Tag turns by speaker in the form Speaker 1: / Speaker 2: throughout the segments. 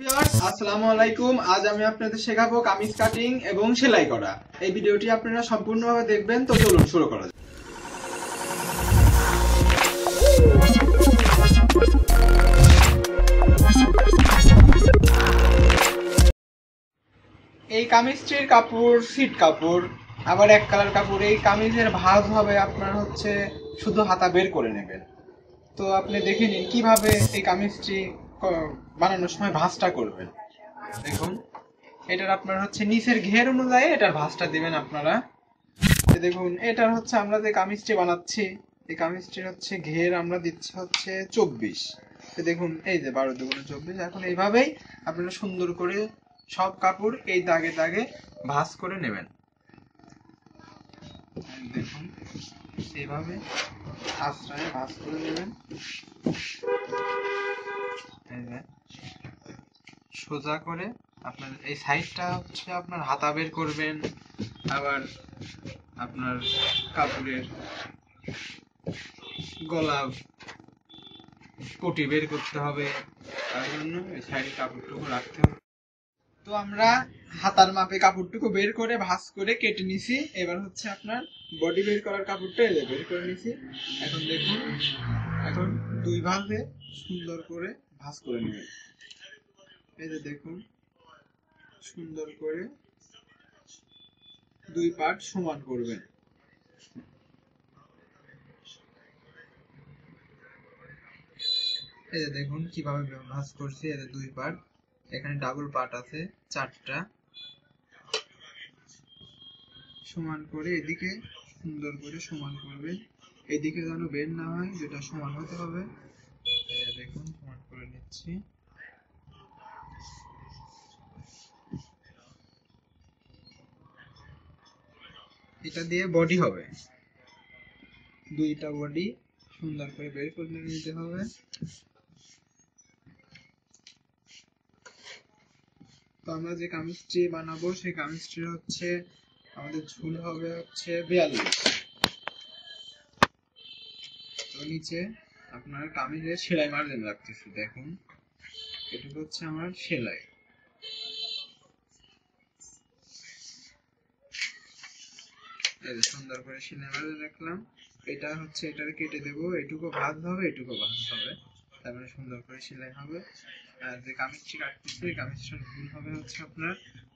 Speaker 1: Viewers, আসসালামু আলাইকুম। আজ আমি আপনাদের শেখাবো কামিজ কাটিং এবং সেলাই করা। এই ভিডিওটি আপনারা সম্পূর্ণভাবে দেখবেন। তো চলুন শুরু করা যাক। এই কামিজটির কাপড় সিট কাপড়, আবার এক কালার কাপড়। এই কামিজের ভাঁজ হবে আপনার হচ্ছে শুধু হাতা বের করে নেবেন। তো আপনি দেখে নিন কিভাবে এই কামিজটি বানানোর সময় ভাঁজটা করবেন। দেখুন, এটার আপনার হচ্ছে নিচের ঘের অনুযায়ী এটার ভাঁজটা দিবেন আপনারা। দেখুন, এটার হচ্ছে আমরা যে কামিজটি বানাচ্ছি, এই কামিজটির হচ্ছে ঘের আমরা দিচ্ছি হচ্ছে 24। দেখুন, এই যে 12 দুগুণে 24। এখন এইভাবেই আপনারা সুন্দর করে সব কাপড় এই দাগে দাগে ভাঁজ করে নেবেন। দেখুন, এইভাবে আশ্রয়ে ভাঁজ করে নেবেন। এই যে সোজা করে আপনার এই সাইডটা হচ্ছে আপনার হাতা বের করবেন, আবার আপনার কাপড়ের গলা পটি বের করতে হবে, তার জন্য এই সাইডে কাপড়টুকু রাখতে হবে। তো আমরা হাতার মাপে কাপড়টুকু বের করে ভাঁজ করে কেটে নিছি। এবার হচ্ছে আপনার বডি বের করার কাপড়টা এই যে বের করে নিছি। এখন দেখুন, এখন দুই ভাঁজে সুন্দর করে ভাঁজ করে নেবেন। এই যে দেখুন, সুন্দর করে দুই পার্ট সমান করবেন। এই যে দেখুন কিভাবে ভাঁজ করছি। এই যে দুই পার্ট, এখানে ডাবল পার্ট আছে 4টা। সমান করে এদিকে সুন্দর করে সমান করবেন, এদিকে যেন বের না হয়, যেটা সমান হতে হবে। এই যে দেখুন, সমান করে নিচ্ছি। এটা দিয়ে বডি হবে, দুইটা বডি সুন্দর করে বের করে নিতে হবে। তো আমরা যে কামিজটি বানাবো সেই কামিজটি হচ্ছে আমাদের ঝুল হবে হচ্ছে 42। তো নিচে আপনার কামিজের সেলাই মার্জিন রাখতেছি। দেখুন, এটুকু হচ্ছে আমার সেলাই। এই যে সুন্দর করে সেলাই মার্জিন রাখলাম। এটা হচ্ছে এটাকে কেটে দেবো, এটুকু ভাঁজ হবে, এটুকু ভাঁজ হবে, তারপরে সুন্দর করে সেলাই হবে। আর যে কামিজটি কাটতেছি এই কামিজটার ঝুল হবে হচ্ছে আপনার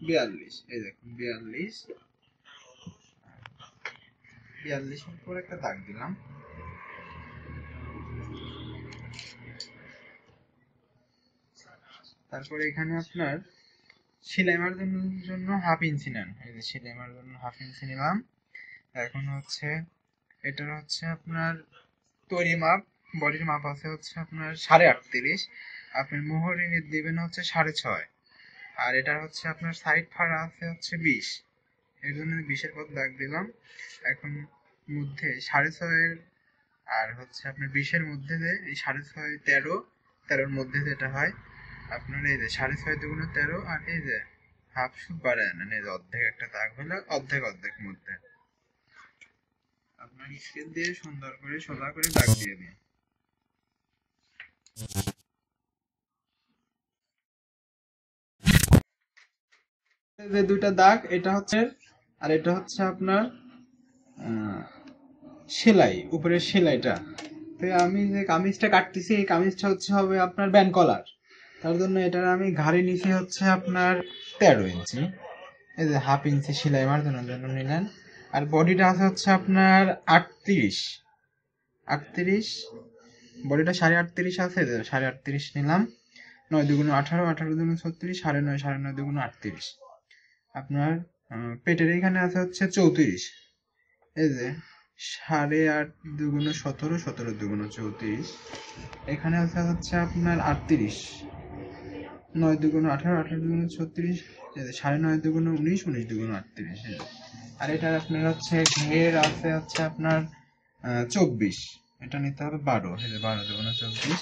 Speaker 1: 42। এই দেখুন 42 এর পর একটা দাগ দিলাম। তারপরে এখানে আপনার সেলাই মার্জিনের জন্য 1/2 ইঞ্চি নেন। এই যে সেলাই মার্জিনের জন্য 1/2 ইঞ্চি নিলাম। এখন হচ্ছে এটার হচ্ছে আপনার তৈরি মাপ, বডির মাপ আছে হচ্ছে আপনার 38.5। আপনার মোহর ইউনিট দিবেন হচ্ছে 6.5। আর এটা হচ্ছে আপনার সাইড ফাড়া আছে হচ্ছে 20। এর জন্য 20-এর পর দাগ দিলাম। এখন মধ্যে 6.5 আর হচ্ছে আপনার 20-এর মধ্যে যে এই 6.5 13-13-এর মধ্যে যেটা হয় আপনার এই যে 6.5 দুগুণে 13, আর এই যে হাফ সুদ বাড়ায় নেন। এই যে অর্ধেক একটা দাগ হলো, অর্ধেক অর্ধেক মধ্যে আপনার স্কেল দিয়ে সুন্দর করে সোজা করে দাগ দিয়ে দিন। যে দুইটা দাগ, এটা হচ্ছে আর এটা হচ্ছে আপনার সেলাই, উপরের সেলাইটা। তো আমি যে কামিজটা কাটতেছি এই কামিজটা হচ্ছে হবে আপনার ব্যান্ড কলার। তার জন্য এটার আমি ঘাড়ি নিচে হচ্ছে আপনার 13 ইঞ্চি। এই যে 1/2 ইঞ্চি সেলাই মার্জিনের জন্য নিলেন। আর বডিটা আছে হচ্ছে আপনার 38। বডিটা 38.5 আছে, 38.5 নিলাম। 9 দুগুণ 18, 18 দুগুণ 36, 9.5, 9.5 দুগুণ 38। আপনার পেটের এখানে আছে হচ্ছে 34। এই যে 8.5 দুগুণ 17, 17 দুগুণ 34। এখানে আছে হচ্ছে আপনার 38। 9 দুগুণ 18, 18 দুগুণ 36। 9.5 দুগুণ 19, 19 দুগুণ 38। আর এটা আপনার হচ্ছে ঘের আছে হচ্ছে আপনার 24। এটা নিতে হবে 12। 12 দুগুণ 24।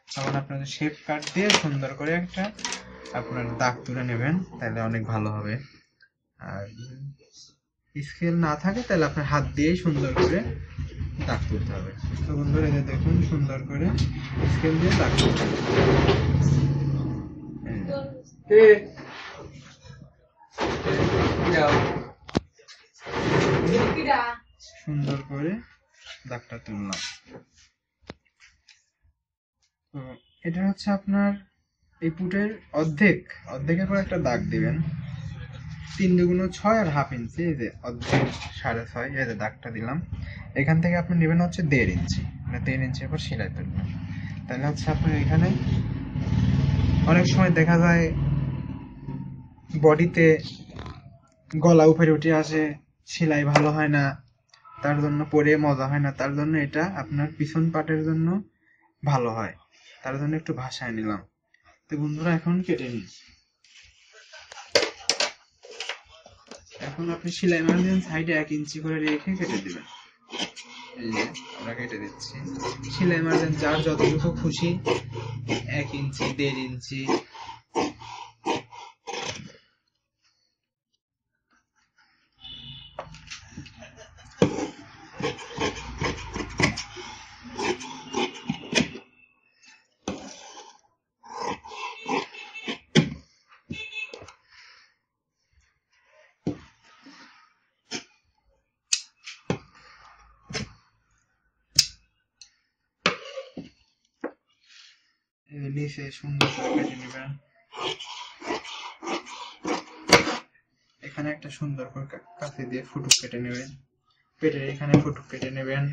Speaker 1: তখন আপনাদের শেপ কাট দিয়ে সুন্দর করে একটা আপনার দাগ তুলে নেবেন, তাহলে অনেক ভালো হবে। আর স্কেল না থাকে তাহলে আপনার হাত দিয়েই সুন্দর করে দাগ তুলতে হবে। তো বন্ধুরা এই যে দেখুন, সুন্দর করে স্কেল দিয়ে দাগ তুলতে হবে। সুন্দর করে দাগটা তুললাম। তো এটা হচ্ছে আপনার এই পুটের অর্ধেকের পর একটা দাগ দিবেন। 3 দুগুণ 6 আর হাফ ইঞ্চি, এই যে অর্ধেক 6.5, এই যে দাগটা দিলাম। এখান থেকে আপনি নেবেন হচ্ছে 1.5 ইঞ্চি, মানে 1.5 ইঞ্চির পর সেলাই তুলবেন। তাহলে হচ্ছে আপনার এখানে অনেক সময় দেখা যায় বডিতে গলা উপরে উঠে আসে, সেলাই ভালো হয় না, তার জন্য পরে মজা হয় না, তার জন্য এটা আপনার পিছন পাটের জন্য ভালো হয়, তার জন্য একটু ভাসায় নিলাম। তো বন্ধুরা এখন কেটে নিন। এখন আপনি সেলাই মারবেন সাইডে 1 ইঞ্চি করে রেখে কেটে দিবেন। এই যে আমরা কেটে দিচ্ছি। সেলাই মারবেন যার যতটুকু খুশি, 1 ইঞ্চি, 1.5 ইঞ্চি। নিচে সুন্দর করে কেটে নেবেন। এখানে একটা সুন্দর করে কাঁচি দিয়ে ফুটুক কেটে নেবেন। পেটের এখানে ফুটুক কেটে নেবেন,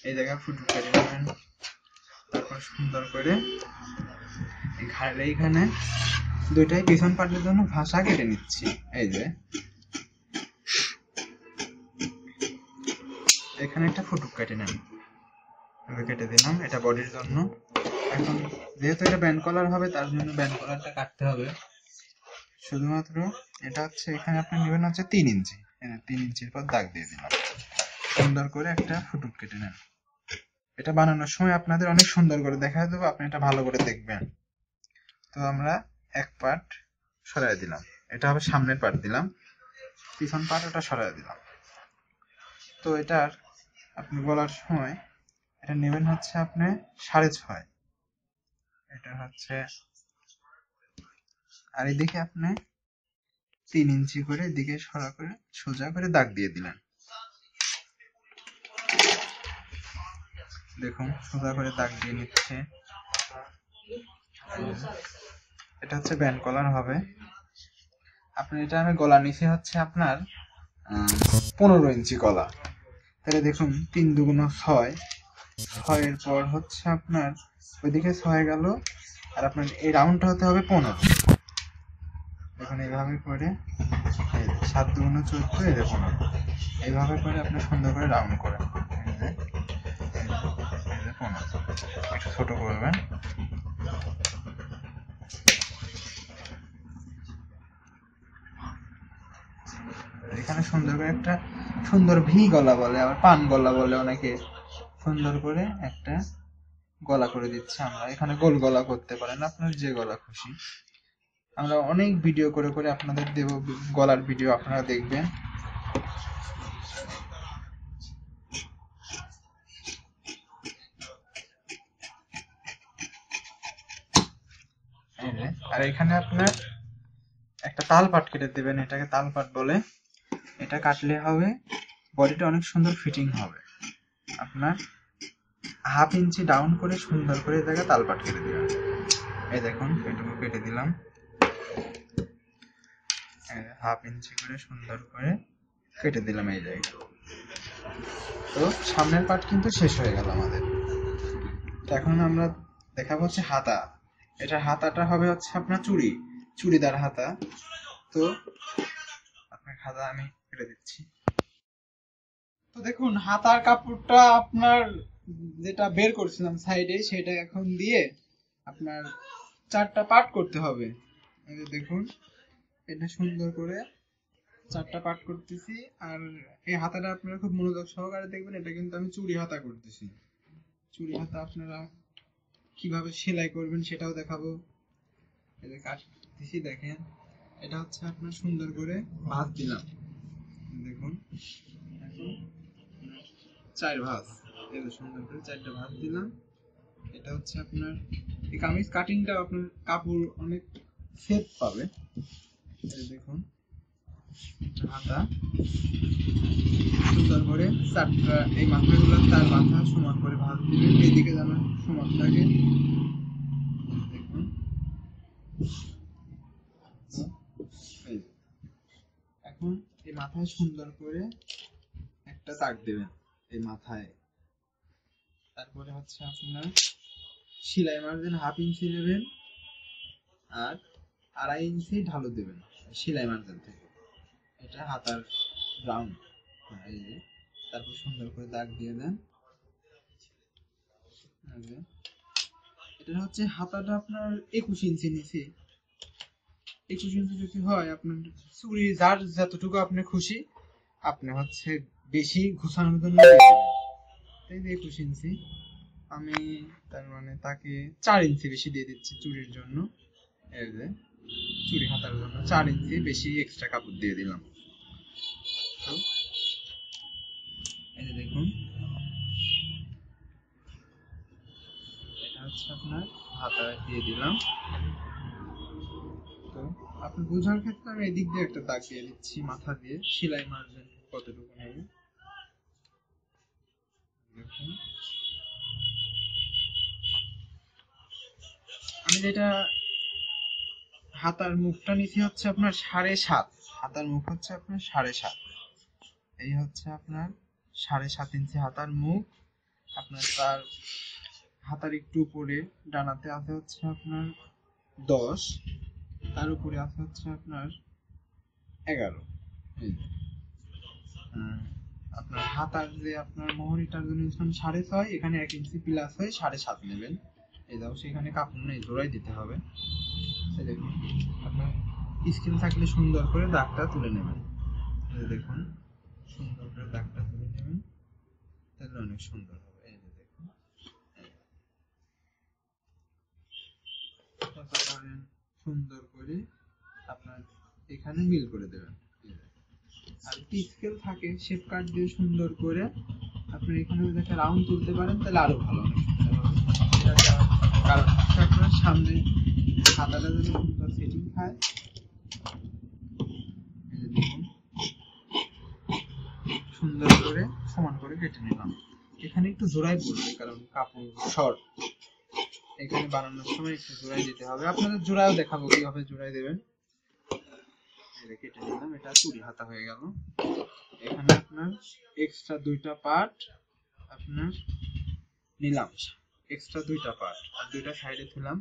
Speaker 1: এই জায়গায় ফুটুক কেটে নেবেন। তারপর সুন্দর করে ঘাড়ের এইখানে দুইটাই পিছন পাটের জন্য ভাঁষা কেটে নিচ্ছি। এই যে এখানে একটা ফুটুক কেটে নেন, কেটে দিলাম, এটা বডির জন্য। এখন যেহেতু এটা ব্যান্ড কলার হবে, তার জন্য ব্যান্ড কলারটা কাটতে হবে। শুধুমাত্র এটা হচ্ছে এখানে আপনি নেবেন হচ্ছে 3 ইঞ্চি, 3 ইঞ্চির পর দাগ দিয়ে দিলাম। সুন্দর করে একটা ফুটুক কেটে নেন। এটা বানানোর সময় আপনাদের অনেক সুন্দর করে দেখা দেবো, আপনি এটা ভালো করে দেখবেন। তো আমরা এক পার্ট সরাই দিলাম, এটা হবে সামনের পার্ট দিলাম, পিছন পার্ট ওটা সরাই দিলাম। তো এটার আপনি বলার সময় এটা নেবেন হচ্ছে আপনি 6.5, এটা হচ্ছে, আর এদিকে আপনি 3 ইঞ্চি করে এদিকে সরা করে সোজা করে দাগ দিয়ে দিলেন। দেখুন সোজা করে দাগ দিয়ে নিচ্ছে। এটা হচ্ছে ব্যান্ড কলার হবে। আপনি এটা আমি গলা নিচে হচ্ছে আপনার 15 ইঞ্চি গলা। তাহলে দেখুন 3 দুগুণ 6, 6-এর পর হচ্ছে আপনার ওইদিকে 6 গেল, আর আপনার এই রাউন্ডটা হতে হবে 15। দেখুন এইভাবে করে 7 দুগুণ 14, এই যে 15, এইভাবে করে আপনি সুন্দর করে রাউন্ড করেন। একটু ছোট করবেন। এখানে সুন্দর করে একটা সুন্দর ভি গলা বলে, আবার পান গলা বলে অনেকে, সুন্দর করে একটা গলা করে দিচ্ছে। আমরা এখানে গোল গলা করতে পারেন, আপনার যে গলা খুশি। আমরা অনেক ভিডিও করে করে আপনাদের দেব, গলার ভিডিও আপনারা দেখবেন। আর এখানে আপনার একটা তাল পাট কেটে দেবেন, এটাকে তাল পাট বলে। এটা কাটলে হবে বডিটা অনেক সুন্দর ফিটিং হবে। আপনার 1/2 ইঞ্চি ডাউন করে সুন্দর করে এই জায়গায় তাল পাট কেটে দিবেন। এই দেখুন এটুকু কেটে দিলাম, 1/2 ইঞ্চি করে সুন্দর করে কেটে দিলাম এই জায়গায়। তো সামনের পার্ট কিন্তু শেষ হয়ে গেল আমাদের। এখন আমরা দেখাবো হচ্ছে হাতা। এটা হাতাটা হবে হচ্ছে আপনার চুড়িদার হাতা। তো আপনার হাতা আমি কেটে দিচ্ছি। তো দেখুন হাতার কাপড়টা আপনার যেটা বের করছিলাম সাইডে, সেটা এখন দিয়ে আপনার 4টা পার্ট করতে হবে। দেখুন এটা সুন্দর করে 4টা পার্ট করতেছি। আর এই হাতাটা আপনারা খুব মনোযোগ সহকারে দেখবেন, এটা কিন্তু আমি চুড়ি হাতা করতেছি। চুড়ি হাতা আপনারা কিভাবে সেলাই করবেন সেটাও দেখাবো। এই যে কাটতেছি দেখেন, এটা হচ্ছে আপনার সুন্দর করে ভাঁজ দিলাম। দেখুন এখন 4 ভাঁজ, এই যে সুন্দর করে 4টা ভাঁজ দিলাম। এটা হচ্ছে আপনার এই কামিজ কাটিংটা আপনার কাপড় অনেক শেপ পাবে। দেখুন হাতা সুন্দর করে চারটা এই মাথাগুলো তার মাথা সমান করে ভাঁজ দিবেন, এদিকে যেন সমান থাকে। দেখুন এখন এই মাথায় সুন্দর করে একটা দাগ দেবেন এই মাথায়। তারপরে হচ্ছে আপনার সেলাই মার্জিন 1/2 ইঞ্চি নেবেন আর 2.5 ইঞ্চি ঢালু দেবেন সেলাই মার্জিন থেকে। এটা হাতার রাউন্ড, এই যে। তারপর সুন্দর করে দাগ দিয়ে দেন। এটা হচ্ছে হাতাটা আপনার 21 ইঞ্চি নিচে। 21 ইঞ্চি যদি হয় আপনার চুড়ি যার যতটুকু আপনি খুশি আপনি হচ্ছে বেশি ঘুষানোর জন্য দিয়ে দেবেন। এই যে 21 ইঞ্চি, আমি তার মানে তাকে 4 ইঞ্চি বেশি দিয়ে দিচ্ছি চুড়ির জন্য। এই যে চুড়ি হাতার জন্য 4 ইঞ্চি বেশি এক্সট্রা কাপড় দিয়ে দিলাম। তো এই যে দেখুন এটা হচ্ছে আপনার হাতা দিয়ে দিলাম। তো আপনি বোঝার ক্ষেত্রে আমি এদিক দিয়ে একটা দাগ দিয়ে দিচ্ছি মাথা দিয়ে, সেলাই মার্জিন কতটুকু নেবে দেখুন। আমি যেটা হাতার মুখটা নিচে হচ্ছে আপনার 7.5, হাতার মুখ হচ্ছে আপনার 7.5, এই হচ্ছে আপনার 7.5 ইঞ্চি হাতার মুখ। আপনার তার হাতার একটু উপরে ডানাতে আছে হচ্ছে আপনার 10, তার উপরে আছে হচ্ছে আপনার 11। আপনার হাতার যে আপনার মোহরিটার জন্য 6.5, এখানে 1 ইঞ্চি প্লাস হয়ে 7.5 নেবেন। এই দাও সেখানে কাপড় নেই, জোড়াই দিতে হবে। দেখুন আপনার স্কিন থাকলে সুন্দর করে দাগটা তুলে নেবেন। দেখুন সুন্দর করে দাগটা তুলে নেবেন, তাহলে অনেক সুন্দর হবে। এই যে দেখুন সুন্দর করে আপনার এখানে মিল করে দেবেন। আর একটি স্কেল থাকে শেপ কাট দিয়ে সুন্দর করে আপনি এখানে যদি একটা রাউন্ড তুলতে পারেন তাহলে আরো ভালো, অনেক সুন্দর হবে। কারণ আপনার সামনে হাতাটা যেন সুন্দর সেটিং খায়। দেখুন সুন্দর করে সমান করে কেটে নিলাম। এখানে একটু জোড়াই পড়বে কারণ কাপড় শর্ট, এখানে বানানোর সময় একটু জোড়াই দিতে হবে। আপনাদের জোড়াও দেখাবো কিভাবে জোড়াই দেবেন। কেটে নিলাম, এটা চুড়ি হাতা হয়ে গেল। এখানে আপনার এক্সট্রা 2টা পার্ট আপনার নিলাম, এক্সট্রা 2টা পার্ট আর 2টা সাইডে দিলাম।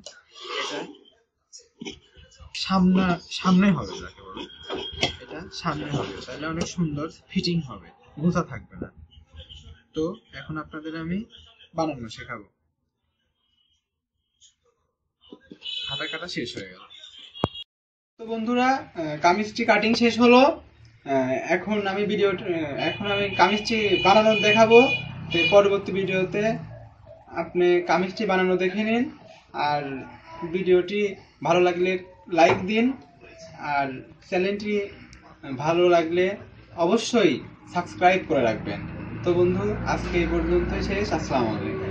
Speaker 1: এটা সামনে হবে, যাকে বলে এটা সামনে হবে, তাহলে অনেক সুন্দর ফিটিং হবে, গোছা থাকবে না। তো এখন আপনাদের আমি বানানো শেখাবো। হাতা কাটা শেষ হয়ে গেল। তো বন্ধুরা কামিজটি কাটিং শেষ হলো। এখন আমি কামিজটি বানানো দেখাবো। তো পরবর্তী ভিডিওতে আপনি কামিজটি বানানো দেখে নিন। আর ভিডিওটি ভালো লাগলে লাইক দিন, আর চ্যানেলটি ভালো লাগলে অবশ্যই সাবস্ক্রাইব করে রাখবেন। তো বন্ধু আজকে এই পর্যন্তই শেষ। আসসালামু আলাইকুম।